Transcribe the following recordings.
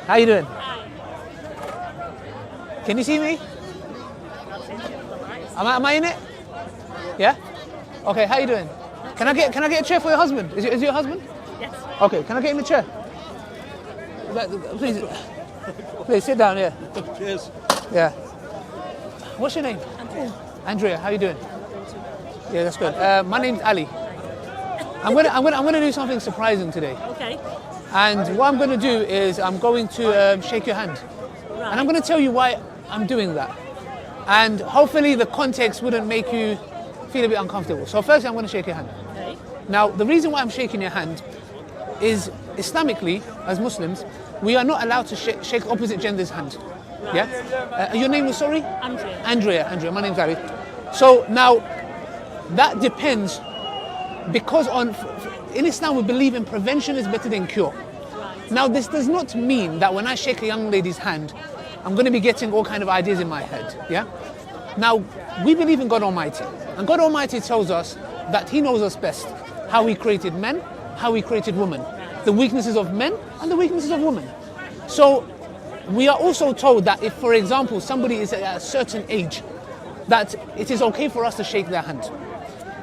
How you doing? Can you see me? Am I in it? Yeah? Okay, how you doing? Can I get a chair for your husband? Is it your husband? Yes. Okay, can I get him a chair? Please sit down, yeah. Cheers. Yeah. What's your name? Andrea. Andrea, how you doing? Yeah, that's good. My name's Ali. I'm gonna do something surprising today. Okay. And what I'm gonna do is I'm going to shake your hand. Right. And I'm gonna tell you why I'm doing that. And hopefully the context wouldn't make you feel a bit uncomfortable. So firstly, I'm gonna shake your hand. Okay. Now, the reason why I'm shaking your hand is Islamically, as Muslims, we are not allowed to shake opposite gender's hand. Yeah? Your name was, sorry? Andrea. Andrea, my name's Ali. So now, that depends, because in Islam we believe in prevention is better than cure. Right. Now, this does not mean that when I shake a young lady's hand, I'm going to be getting all kind of ideas in my head. Yeah? Now, we believe in God Almighty. And God Almighty tells us that He knows us best. How He created men, how He created women. The weaknesses of men and the weaknesses of women. So, we are also told that if, for example, somebody is at a certain age, that it is okay for us to shake their hand.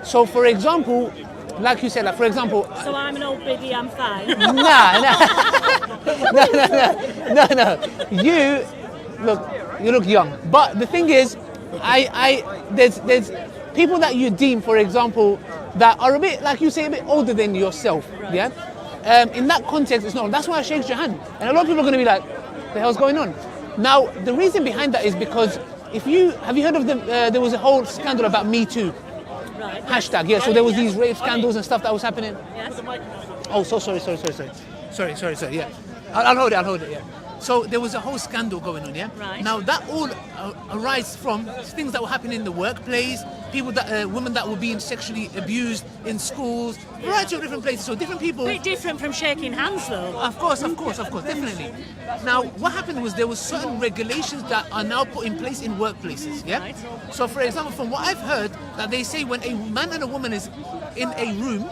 So, for example, like you said, like for example... So I'm an old biddy, I'm fine. No. You look young. But the thing is, there's people that you deem, for example, that are a bit, like you say, a bit older than yourself. Right. Yeah. In that context, it's not. That's why I shaked your hand. And a lot of people are going to be like, "The hell's going on?" Now, the reason behind that is because have you heard of there was a whole scandal about Me Too. Right. Hashtag, yeah. So there was these rape scandals and stuff that was happening. Yes. Oh, so sorry. Sorry. Yeah, I'll hold it. Yeah. So there was a whole scandal going on. Yeah. Right. Now that all arises from things that were happening in the workplace, women that were being sexually abused in schools, variety of different places. So different people. Bit different from shaking hands, though. Of course, definitely. Now, what happened was there were certain regulations that are now put in place in workplaces, yeah? Right. So, for example, from what I've heard, that they say when a man and a woman is in a room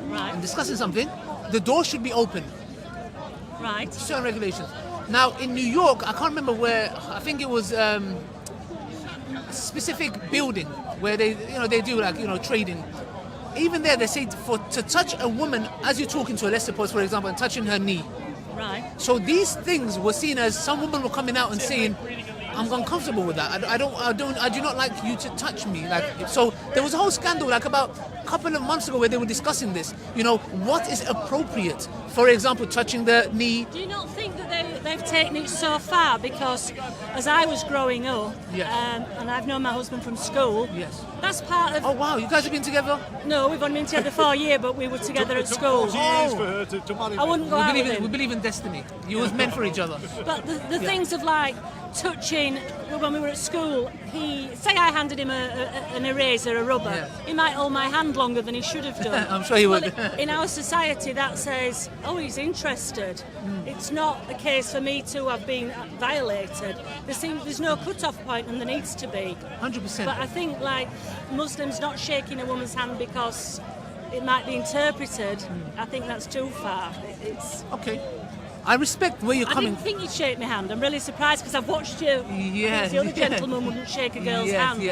Right. and discussing something, the door should be open. Right. Certain regulations. Now, in New York, I can't remember where, I think it was a specific building where they do trading. Even there, they say to touch a woman as you're talking to her, let's suppose, for example, and touching her knee. Right. So these things were seen as some women were coming out and saying, "I'm uncomfortable with that. I do not like you to touch me." So there was a whole scandal about a couple of months ago where they were discussing this. What is appropriate? For example, touching the knee. Do you not think that they've taken it so far? Because as I was growing up, Yes. and I've known my husband from school, Yes. that's part of... Oh wow, you guys have been together? No, we've only been together for a year, but we were together at school. 40 years for her to marry I wouldn't go We out believe with in, we him. believe in destiny. You was meant for each other. But the things of like touching, when we were at school, say I handed him an eraser, a rubber, Yeah. he might hold my hand longer than he should have done. I'm sure he would. Well, in our society that says, oh, he's interested. It's not the case for me to have been violated. There's no cut-off point and there needs to be. 100%. But I think like Muslims not shaking a woman's hand because it might be interpreted, I think that's too far. It's... Okay. I respect where you're I coming didn't think you'd shake my hand. I'm really surprised because I've watched you. Yes, The other yeah. gentleman wouldn't shake a girl's hand.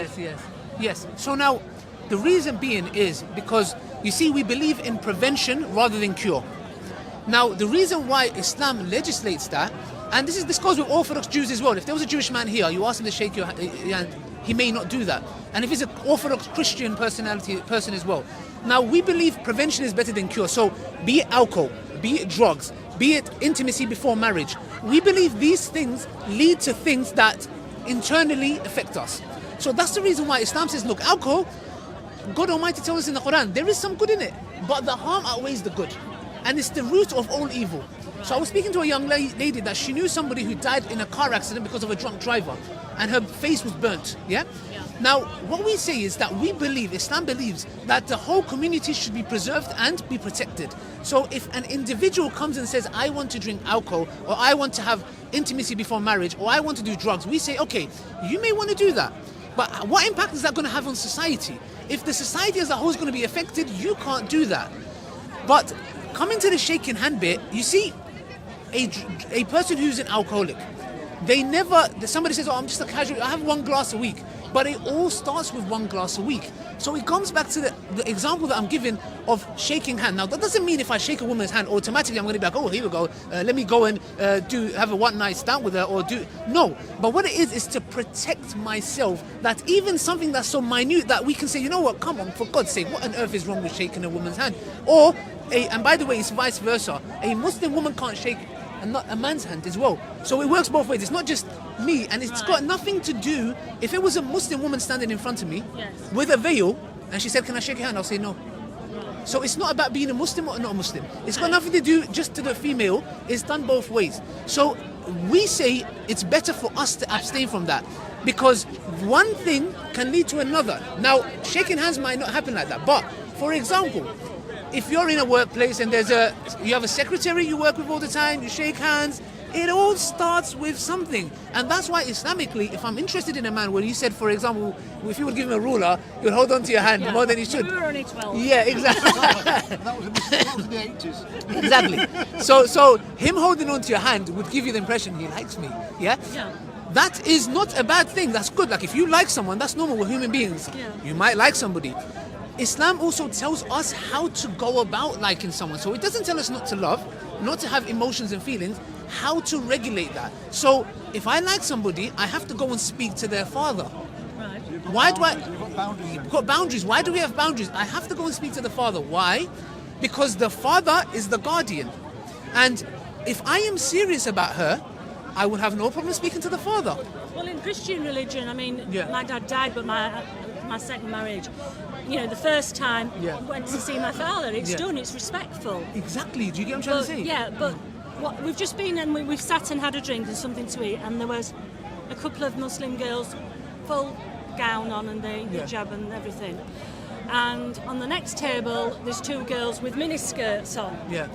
Yes. So now, the reason being is because, you see, we believe in prevention rather than cure. Now, the reason why Islam legislates that, and this goes with Orthodox Jews as well. If there was a Jewish man here, you ask him to shake your hand, he may not do that. And if he's an Orthodox Christian person as well. Now, we believe prevention is better than cure. So, be it alcohol, be it drugs, be it intimacy before marriage. We believe these things lead to things that internally affect us. So that's the reason why Islam says, look, alcohol, God Almighty tells us in the Quran, there is some good in it, but the harm outweighs the good. And it's the root of all evil. So I was speaking to a young lady that she knew somebody who died in a car accident because of a drunk driver, and her face was burnt, yeah? Now, what we say is that Islam believes that the whole community should be preserved and be protected. So if an individual comes and says, I want to drink alcohol, or I want to have intimacy before marriage, or I want to do drugs, we say, okay, you may want to do that. But what impact is that going to have on society? If the society as a whole is going to be affected, you can't do that. But coming to the shaking hand bit, you see, a person who's an alcoholic, somebody says, oh, I'm just a casual, I have 1 glass a week. But it all starts with 1 glass a week. So it comes back to the example that I'm giving of shaking hand. Now, that doesn't mean if I shake a woman's hand, automatically I'm going to be like, oh, here we go. Let me go and have a one-night stand with her or do... No. But what it is to protect myself, that even something that's so minute that we can say, you know what, come on, for God's sake, what on earth is wrong with shaking a woman's hand? Or, and by the way, it's vice versa. A Muslim woman can't shake a man's hand as well. So it works both ways. It's not just me, and it's got nothing to do. If it was a Muslim woman standing in front of me with a veil and she said, can I shake your hand? I'll say no. So it's not about being a Muslim or not a Muslim. It's got nothing to do just to the female. It's done both ways. So we say it's better for us to abstain from that, because one thing can lead to another. Now, shaking hands might not happen like that, but for example, if you're in a workplace and you have a secretary you work with all the time, you shake hands, it all starts with something. And that's why Islamically, if I'm interested in a man, where you said, for example, if you would give him a ruler, you'd hold on to your hand more than you should. We were only 12. Yeah, exactly. That was in the 80s. Exactly. So him holding on to your hand would give you the impression he likes me. Yeah? That is not a bad thing. That's good. Like, if you like someone, that's normal. We're human beings. You might like somebody. Islam also tells us how to go about liking someone. So it doesn't tell us not to love, not to have emotions and feelings, how to regulate that. So if I like somebody, I have to go and speak to their father. Right. Why do I... You've got boundaries. We've got boundaries. Why do we have boundaries? I have to go and speak to the father. Why? Because the father is the guardian. And if I am serious about her, I would have no problem speaking to the father. Well, in Christian religion, I mean, my dad died, but my second marriage, you know, the first time I went to see my father, it's done, it's respectful. Exactly. Do you get what I'm trying to say? Yeah, but we've just been and we've sat and had a drink and something to eat, and there was a couple of Muslim girls, full gown on and the hijab and everything. And on the next table, there's 2 girls with miniskirts on. Yeah.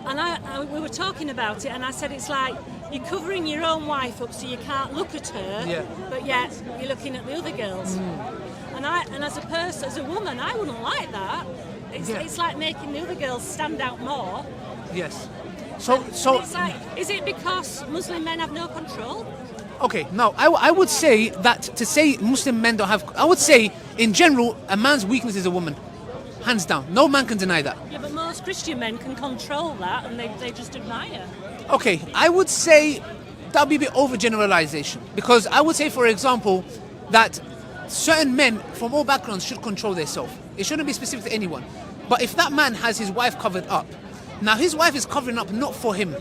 And we were talking about it, and I said it's like you're covering your own wife up so you can't look at her, but yet you're looking at the other girls. And as a person, as a woman, I wouldn't like that. It's like making the other girls stand out more. Yes. So it's like, is it because Muslim men have no control? Okay, no, I would say that to say Muslim men don't have... I would say, in general, a man's weakness is a woman. Hands down. No man can deny that. Yeah, but most Christian men can control that, and they just admire. Okay, I would say that would be a bit overgeneralization. Because I would say, for example, that certain men from all backgrounds should control themselves. It shouldn't be specific to anyone. But if that man has his wife covered up, now his wife is covering up not for him.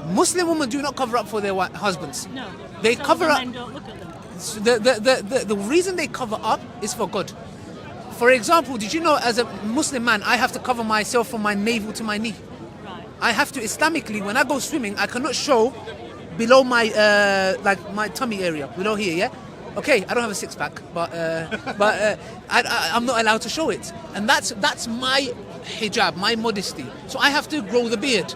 Muslim women do not cover up for their husbands. No. They so cover the up. men don't look at them. The reason they cover up is for God. For example, did you know as a Muslim man, I have to cover myself from my navel to my knee? Right. I have to, Islamically, when I go swimming, I cannot show below my like my tummy area, below here, yeah? Okay, I don't have a six-pack, but I'm not allowed to show it. And that's my hijab, my modesty. So I have to grow the beard.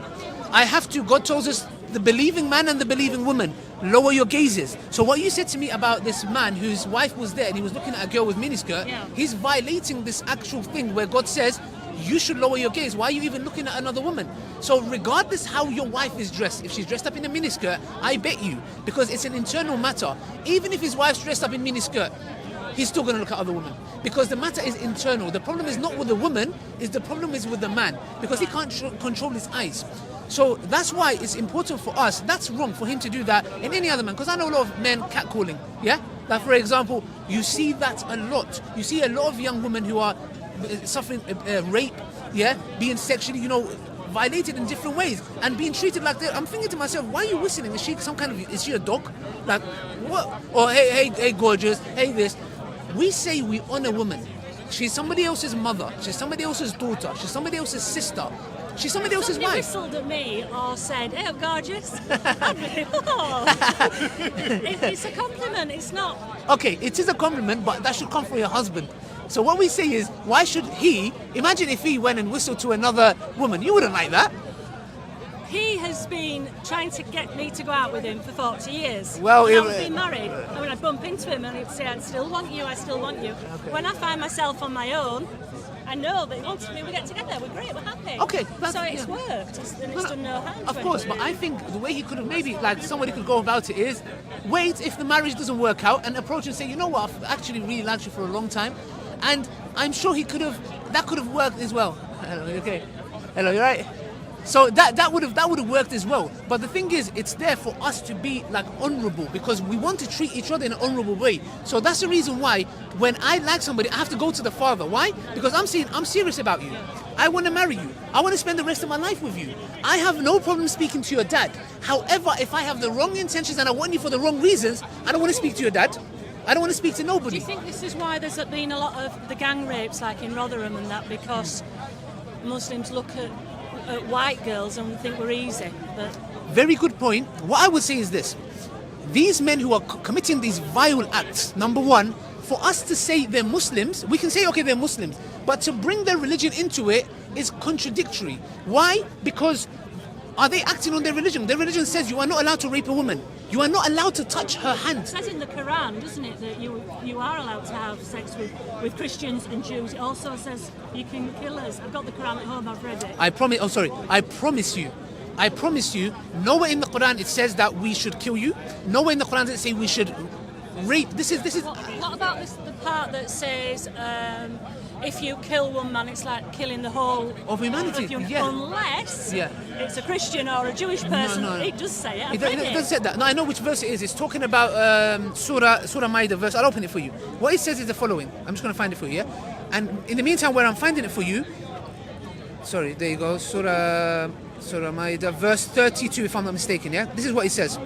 I have to, God tells us, the believing man and the believing woman, lower your gazes. So what you said to me about this man whose wife was there and he was looking at a girl with miniskirt, he's violating this actual thing where God says, you should lower your gaze. Why are you even looking at another woman? So regardless how your wife is dressed, if she's dressed up in a miniskirt, I bet you, because it's an internal matter, even if his wife's dressed up in miniskirt, he's still going to look at other women. Because the matter is internal. The problem is not with the woman, the problem is with the man. Because he can't control his eyes. So that's why it's important for us. That's wrong for him to do that in any other man. Because I know a lot of men catcalling. Yeah? Like for example, you see that a lot. You see a lot of young women who are suffering rape, yeah, being sexually, violated in different ways and being treated like that. I'm thinking to myself, why are you whistling? Is she a dog? Like what? Or hey, gorgeous, hey this. We say we honor women. She's somebody else's mother. She's somebody else's daughter. She's somebody else's sister. She's somebody else's wife. Whistled at me or said, "Hey, I'm gorgeous." I'd be, oh. It's a compliment. It's not. Okay, it is a compliment, but that should come from your husband. So what we say is, why should he? Imagine if he went and whistled to another woman. You wouldn't like that. He has been trying to get me to go out with him for 40 years. Well, and I've been married. I mean, I'd bump into him and he'd say, "I still want you. I still want you." Okay. When I find myself on my own, I know that he wanted me. We get together. We're great. We're happy. Okay, so it's worked, and it's done no harm. Of to course, but anybody. I think the way he could have maybe, like somebody could go about it is, wait if the marriage doesn't work out and approach and say, you know what, I've actually really liked you for a long time, and I'm sure that could have worked as well. Hello, you okay? Hello, you right? So that would have worked as well. But the thing is, it's there for us to be like honourable, because we want to treat each other in an honourable way. So that's the reason why when I like somebody, I have to go to the father. Why? Because I'm saying I'm serious about you. I want to marry you. I want to spend the rest of my life with you. I have no problem speaking to your dad. However, if I have the wrong intentions and I want you for the wrong reasons, I don't want to speak to your dad. I don't want to speak to nobody. Do you think this is why there's been a lot of the gang rapes, like in Rotherham and that, because Muslims look at white girls and think we're easy? But Very good point. What I would say is this. These men who are committing these vile acts, number one, for us to say they're Muslims, we can say, okay, they're Muslims, but to bring their religion into it is contradictory. Why? Because are they acting on their religion? Their religion says you are not allowed to rape a woman. You are not allowed to touch her hand. it says in the Quran, doesn't it, that you are allowed to have sex with Christians and Jews. It also says you can kill us. I've got the Quran at home, I've read it. I promise you, nowhere in the Quran it says that we should kill you. Nowhere in the Quran does it say we should rape. This is. What about the part that says if you kill one man, it's like killing the whole Of humanity, yeah. Unless Yeah. it's a Christian or a Jewish person. No. It does say it. It doesn't say that. No, I know which verse it is. It's talking about Surah Ma'idah verse. I'll open it for you. What it says is the following. I'm just going to find it for you, yeah? And in the meantime, where I'm finding it for you, sorry, there you go. Surah Ma'idah, verse 32, if I'm not mistaken, yeah? This is what it says.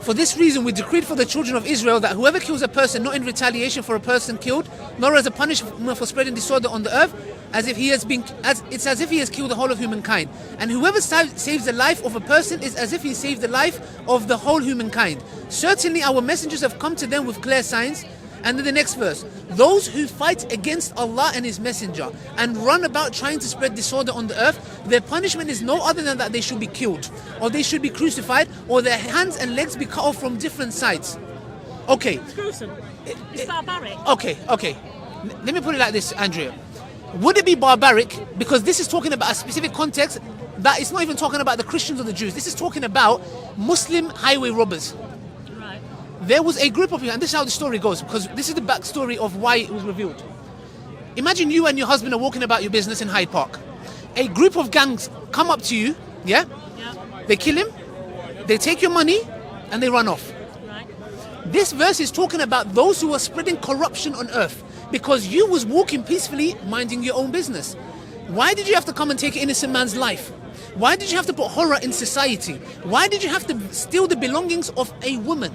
For this reason, we decreed for the children of Israel that whoever kills a person not in retaliation for a person killed, nor as a punishment for spreading disorder on the earth, as if he has killed the whole of humankind. And whoever saves the life of a person is as if he saved the life of the whole humankind. Certainly our messengers have come to them with clear signs. And then the next verse, those who fight against Allah and His Messenger and run about trying to spread disorder on the earth, their punishment is no other than that they should be killed, or they should be crucified, or their hands and legs be cut off from different sides. Okay. It's gruesome. It's barbaric. Okay. Let me put it like this, Andrea. Would it be barbaric? Because this is talking about a specific context that it's not even talking about the Christians or the Jews. This is talking about Muslim highway robbers. Right. There was a group of people, and this is how the story goes, because this is the backstory of why it was revealed. Imagine you and your husband are walking about your business in Hyde Park. A group of gangs come up to you, yeah? Yeah. They kill him, they take your money, and they run off. Right. This verse is talking about those who are spreading corruption on earth, because you was walking peacefully, minding your own business. Why did you have to come and take an innocent man's life? Why did you have to put horror in society? Why did you have to steal the belongings of a woman?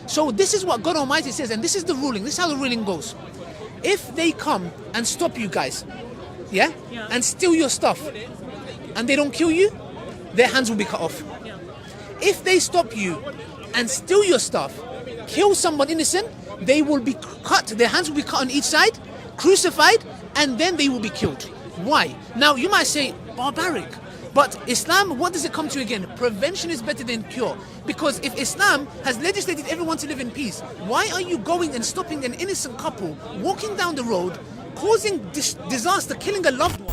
So this is what God Almighty says, and this is the ruling. This is how the ruling goes. If they come and stop you guys, yeah, and steal your stuff, and they don't kill you, their hands will be cut off. Yeah. If they stop you and steal your stuff, kill someone innocent, they will be cut. Their hands will be cut on each side, crucified, and then they will be killed. Why? Now you might say barbaric. But Islam, what does it come to again? Prevention is better than cure. Because if Islam has legislated everyone to live in peace, why are you going and stopping an innocent couple walking down the road, causing disaster, killing a loved one?